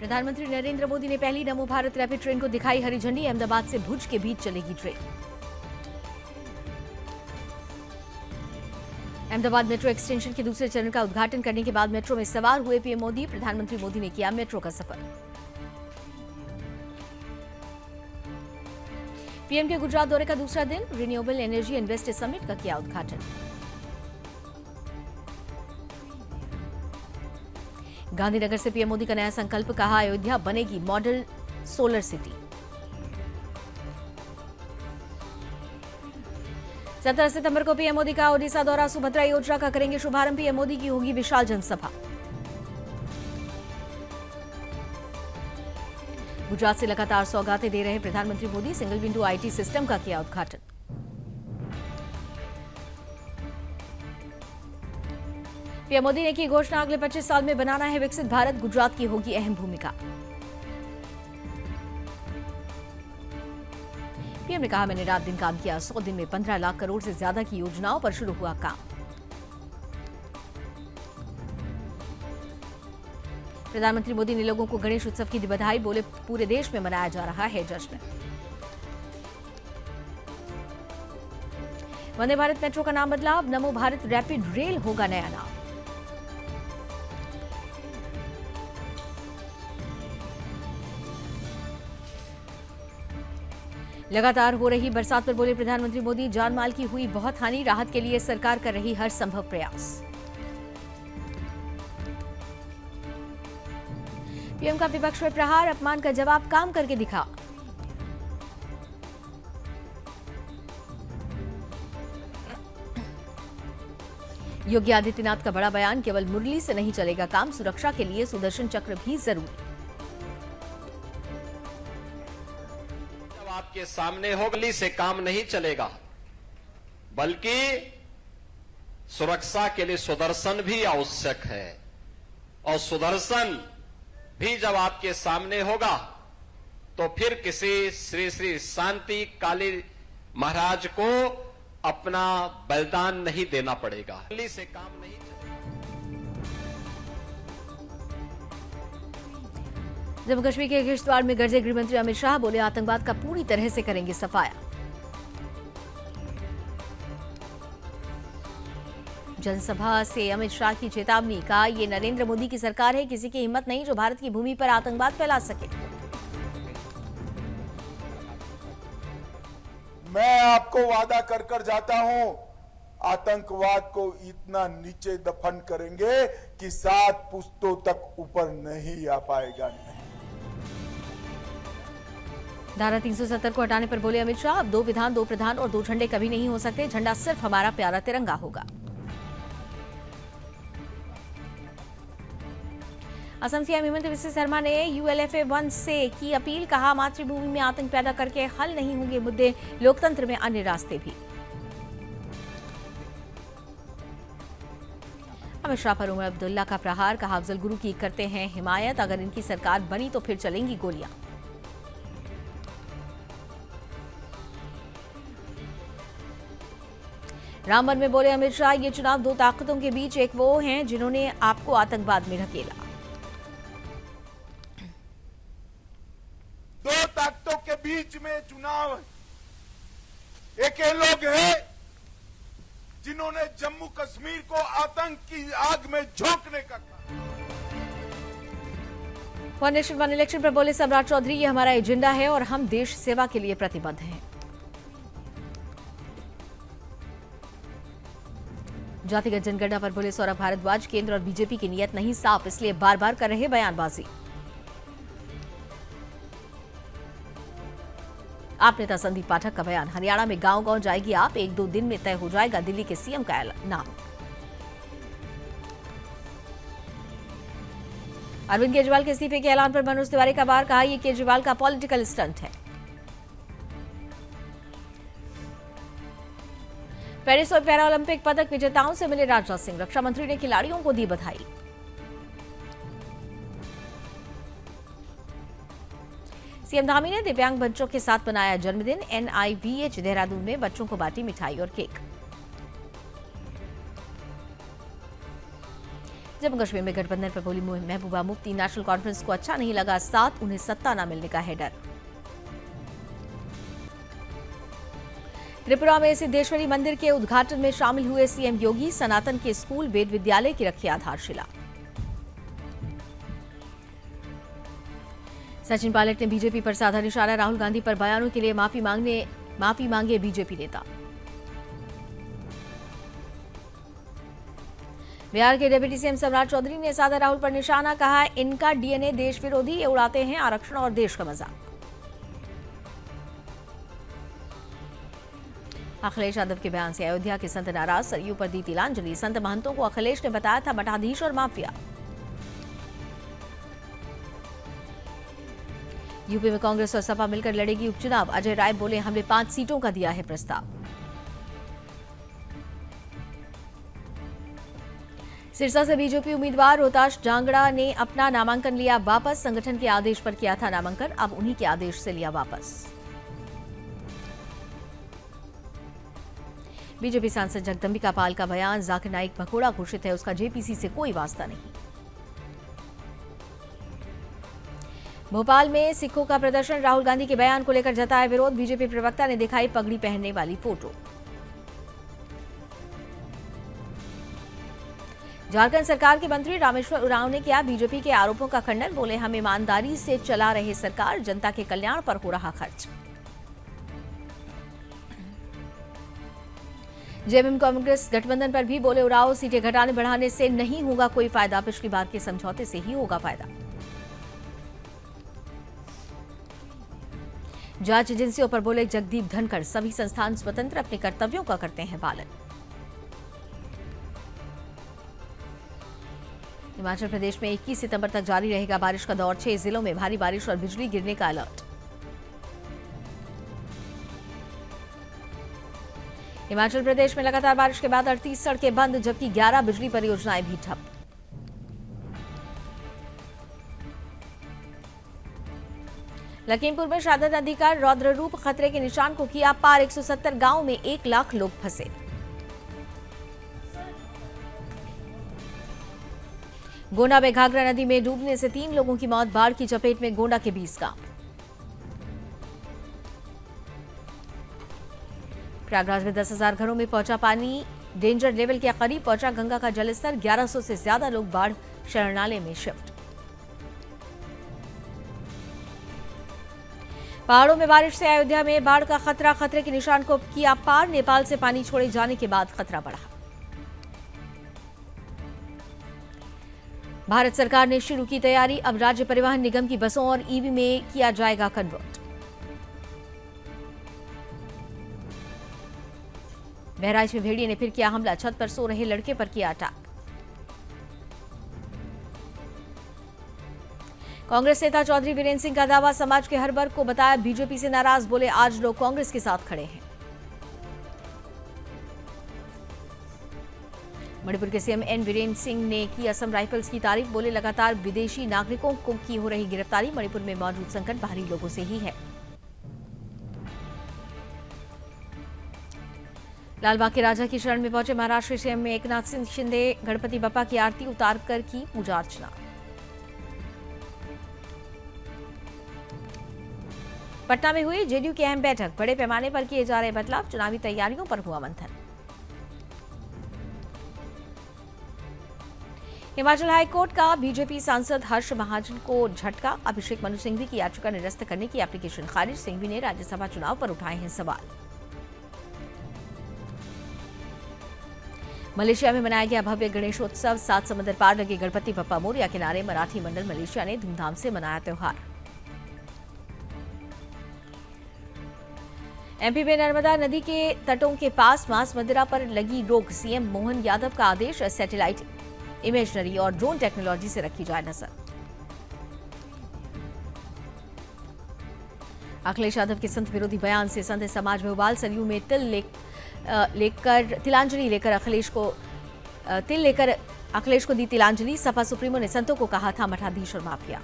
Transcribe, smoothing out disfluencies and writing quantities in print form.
प्रधानमंत्री नरेंद्र मोदी ने पहली नमो भारत रैपिड ट्रेन को दिखाई हरी झंडी। अहमदाबाद से भुज के बीच चलेगी ट्रेन। अहमदाबाद मेट्रो एक्सटेंशन के दूसरे चरण का उद्घाटन करने के बाद मेट्रो में सवार हुए पीएम मोदी। प्रधानमंत्री मोदी ने किया मेट्रो का सफर। पीएम के गुजरात दौरे का दूसरा दिन, रिन्यूएबल एनर्जी इन्वेस्टर समिट का किया उद्घाटन। गांधीनगर से पीएम मोदी का नया संकल्प, कहा अयोध्या बनेगी मॉडल सोलर सिटी। 17 सितंबर को पीएम मोदी का ओडिशा दौरा, सुभद्रा योजना का करेंगे शुभारंभ। पीएम मोदी की होगी विशाल जनसभा। गुजरात से लगातार सौगातें दे रहे प्रधानमंत्री Modi, single window IT system का किया उद्घाटन। पीएम मोदी ने की घोषणा, अगले 25 साल में बनाना है विकसित भारत, गुजरात की होगी अहम भूमिका। पीएम ने कहा, मैंने रात दिन काम किया, 100 दिन में 15 लाख करोड़ से ज्यादा की योजनाओं पर शुरू हुआ काम। प्रधानमंत्री मोदी ने लोगों को गणेश उत्सव की दी बधाई, बोले पूरे देश में मनाया जा रहा है जश्न। वंदे भारत मेट्रो का नाम बदला, अब नमो भारत रैपिड रेल होगा नया नाम। लगातार हो रही बरसात पर बोले प्रधानमंत्री मोदी, जानमाल की हुई बहुत हानि, राहत के लिए सरकार कर रही हर संभव प्रयास। पीएम का विपक्ष में प्रहार, अपमान का जवाब काम करके दिखा। योगी आदित्यनाथ का बड़ा बयान, केवल मुरली से नहीं चलेगा काम, सुरक्षा के लिए सुदर्शन चक्र भी जरूरी। आपके सामने हो, गली से काम नहीं चलेगा, बल्कि सुरक्षा के लिए सुदर्शन भी आवश्यक है। और सुदर्शन भी जब आपके सामने होगा तो फिर किसी श्री श्री शांति काली महाराज को अपना बलिदान नहीं देना पड़ेगा। गली से काम नहीं चलेगा। जम्मू कश्मीर के किश्तवाड़ में गरजे गृहमंत्री अमित शाह, बोले आतंकवाद का पूरी तरह से करेंगे सफाया। जनसभा से अमित शाह की चेतावनी, कहा ये नरेंद्र मोदी की सरकार है, किसी की हिम्मत नहीं जो भारत की भूमि पर आतंकवाद फैला सके। मैं आपको वादा कर कर जाता हूं, आतंकवाद को इतना नीचे दफन करेंगे कि 7 पुश्तों तक ऊपर नहीं आ पाएगा। नहीं। धारा 370 को हटाने पर बोले अमित शाह, अब 2 विधान 2 प्रधान और 2 झंडे कभी नहीं हो सकते, झंडा सिर्फ हमारा प्यारा तिरंगा होगा। असम सीएम हेमंत बिस्वा शर्मा ने ULFA-1 से की अपील, कहा मातृभूमि में आतंक पैदा करके हल नहीं होंगे मुद्दे, लोकतंत्र में अन्य रास्ते भी। अमित शाह पर उमर अब्दुल्ला का प्रहार, कहा अफजल गुरु की करते हैं हिमायत, अगर इनकी सरकार बनी तो फिर चलेंगी गोलियां। रामबन में बोले अमित शाह, ये चुनाव 2 ताकतों के बीच एक वो हैं जिन्होंने आपको आतंकवाद में ढकेला। 2 ताकतों के बीच में चुनाव, एक ये लोग हैं जिन्होंने जम्मू कश्मीर को आतंक की आग में झोंकने का काम। वन नेशन वन इलेक्शन पर बोले सम्राट चौधरी, ये हमारा एजेंडा है और हम देश सेवा के लिए प्रतिबद्ध हैं। जातिगत जनगणना पर बोले सौरभ भारद्वाज, केंद्र और बीजेपी की नीयत नहीं साफ, इसलिए बार बार कर रहे बयानबाजी। आप नेता संदीप पाठक का बयान, हरियाणा में गांव गांव जाएगी आप, 1-2 दिन में तय हो जाएगा दिल्ली के सीएम का नाम। अरविंद केजरीवाल के इस्तीफे के ऐलान पर मनोज तिवारी का वार, कहा यह केजरीवाल का पॉलिटिकल स्टंट है। पेरिस और पैरा ओलंपिक पदक विजेताओं से मिले राजनाथ सिंह, रक्षा मंत्री ने खिलाड़ियों को दी बधाई। सीएम धामी ने दिव्यांग बच्चों के साथ मनाया जन्मदिन, NIVH देहरादून में बच्चों को बांटी मिठाई और केक। जम्मू कश्मीर में गठबंधन पर बोली महबूबा मुफ्ती, नेशनल कॉन्फ्रेंस को अच्छा नहीं लगा साथ, उन्हें सत्ता न मिलने का है डर। त्रिपुरा में सिद्धेश्वरी मंदिर के उद्घाटन में शामिल हुए सीएम योगी, सनातन के स्कूल वेद विद्यालय की रखी आधारशिला। सचिन पायलट ने बीजेपी पर साधा निशाना, राहुल गांधी पर बयानों के लिए माफी मांगे बीजेपी नेता। बिहार के डिप्टी सीएम सम्राट चौधरी ने साधा राहुल पर निशाना, कहा इनका डीएनए देश विरोधी, ये उड़ाते हैं आरक्षण और देश का मजाक। अखिलेश यादव के बयान से अयोध्या के संत नाराज, सरयू पर दी तिलांजलि, संत महंतों को अखिलेश ने बताया था मठाधीश और माफिया। यूपी में कांग्रेस और सपा मिलकर लड़ेगी उपचुनाव, अजय राय बोले हमने 5 सीटों का दिया है प्रस्ताव। सिरसा से बीजेपी उम्मीदवार रोहताश जांगड़ा ने अपना नामांकन लिया वापस, संगठन के आदेश पर किया था नामांकन, अब उन्हीं के आदेश से लिया वापस। बीजेपी सांसद जगदंबिका पाल का बयान, जाकिर नाइक भगोड़ा घोषित है, उसका जेपीसी से कोई वास्ता नहीं। भोपाल में सिखों का प्रदर्शन, राहुल गांधी के बयान को लेकर जताया विरोध, बीजेपी प्रवक्ता ने दिखाई पगड़ी पहनने वाली फोटो। झारखंड सरकार के मंत्री रामेश्वर उरांव ने किया बीजेपी के आरोपों का खंडन, बोले हम ईमानदारी से चला रहे सरकार, जनता के कल्याण पर हो रहा खर्च। जेएमएम कांग्रेस गठबंधन पर भी बोले उरांव, सीटें घटाने बढ़ाने से नहीं होगा कोई फायदा, पिछली बार के समझौते से ही होगा फायदा। जांच एजेंसियों पर बोले जगदीप धनखड़, सभी संस्थान स्वतंत्र अपने कर्तव्यों का करते हैं पालन। हिमाचल प्रदेश में 21 सितंबर तक जारी रहेगा बारिश का दौर, 6 जिलों में भारी बारिश और बिजली गिरने का अलर्ट। हिमाचल प्रदेश में लगातार बारिश के बाद 38 सड़कें बंद, जबकि 11 बिजली परियोजनाएं भी ठप। लखीमपुर में शारदा नदी का रौद्र रूप, खतरे के निशान को किया पार, 170 गांव में 1 लाख लोग फंसे। गोंडा में घाघरा नदी में डूबने से 3 लोगों की मौत, बाढ़ की चपेट में गोंडा के 20 गांव। प्रयागराज में 10,000 घरों में पहुंचा पानी, डेंजर लेवल के करीब पहुंचा गंगा का जलस्तर, 1100 से ज्यादा लोग बाढ़ शरणालय में शिफ्ट। पहाड़ों में बारिश से अयोध्या में बाढ़ का खतरा, खतरे के निशान को किया पार, नेपाल से पानी छोड़े जाने के बाद खतरा बढ़ा। भारत सरकार ने शुरू की तैयारी, अब राज्य परिवहन निगम की बसों और ईवी में किया जाएगा कन्वर्ट। बहराइच में भेड़िए ने फिर किया हमला, छत पर सो रहे लड़के पर किया अटैक। कांग्रेस नेता चौधरी वीरेंद्र सिंह का दावा, समाज के हर वर्ग को बताया बीजेपी से नाराज, बोले आज लोग कांग्रेस के साथ खड़े हैं। मणिपुर के सीएम एन वीरेंद्र सिंह ने की असम राइफल्स की तारीफ, बोले लगातार विदेशी नागरिकों को की हो रही गिरफ्तारी, मणिपुर में मौजूद संकट बाहरी लोगों से ही है। लालबाग के राजा की शरण में पहुंचे महाराष्ट्र सीएम एकनाथ सिंह शिंदे, गणपति बप्पा की आरती उतारकर की पूजा अर्चना। पटना में हुई जेडीयू की अहम बैठक, बड़े पैमाने पर किए जा रहे बदलाव, चुनावी तैयारियों पर हुआ मंथन। हिमाचल हाईकोर्ट का बीजेपी सांसद हर्ष महाजन को झटका, अभिषेक मनु सिंघवी की याचिका निरस्त करने की एप्लीकेशन खारिज, सिंघवी ने राज्यसभा चुनाव पर उठाए हैं सवाल। मलेशिया में मनाया गया भव्य गणेशोत्सव, 7 समंदर पार लगे गणपति बप्पा मोरया किनारे, मराठी मंडल मलेशिया ने धूमधाम से मनाया त्योहार। एमपी में नर्मदा नदी के तटों के पास मांस मदिरा पर लगी रोक, सीएम मोहन यादव का आदेश, सैटेलाइट इमेजरी और ड्रोन टेक्नोलॉजी से रखी जाए नजर। अखिलेश यादव के संत विरोधी बयान से संत समाज में उबाल, सरयू में तिलांजलि लेकर अखिलेश को दी तिलांजलि, सपा सुप्रीमो ने संतों को कहा था मठाधीश और माफिया।